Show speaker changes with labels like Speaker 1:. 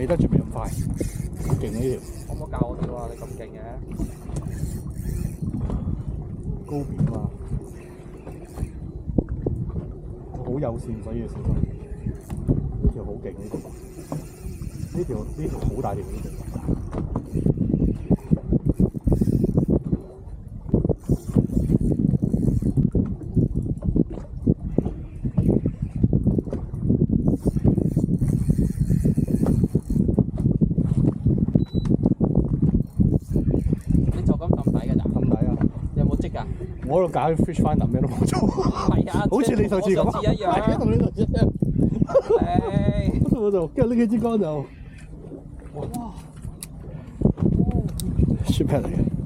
Speaker 1: 跟住未咁快，勁呢條。
Speaker 2: 可唔可以教我跳啊？你咁勁嘅。
Speaker 1: 高邊啊嘛，好友善，所以要小心。呢條好勁呢條，呢條好大條呢條。
Speaker 2: 你就咁揼底㗎咋？
Speaker 1: 咁底啊！
Speaker 2: 有冇積㗎？
Speaker 1: 我喺度搞 fish finder 咩都冇做。
Speaker 2: 係啊，
Speaker 1: 好似你上次咁。
Speaker 2: 我上次一樣。
Speaker 1: 係啊，同你上次一樣。我就跟住拎起支竿就，哇！雪咩嚟嘅？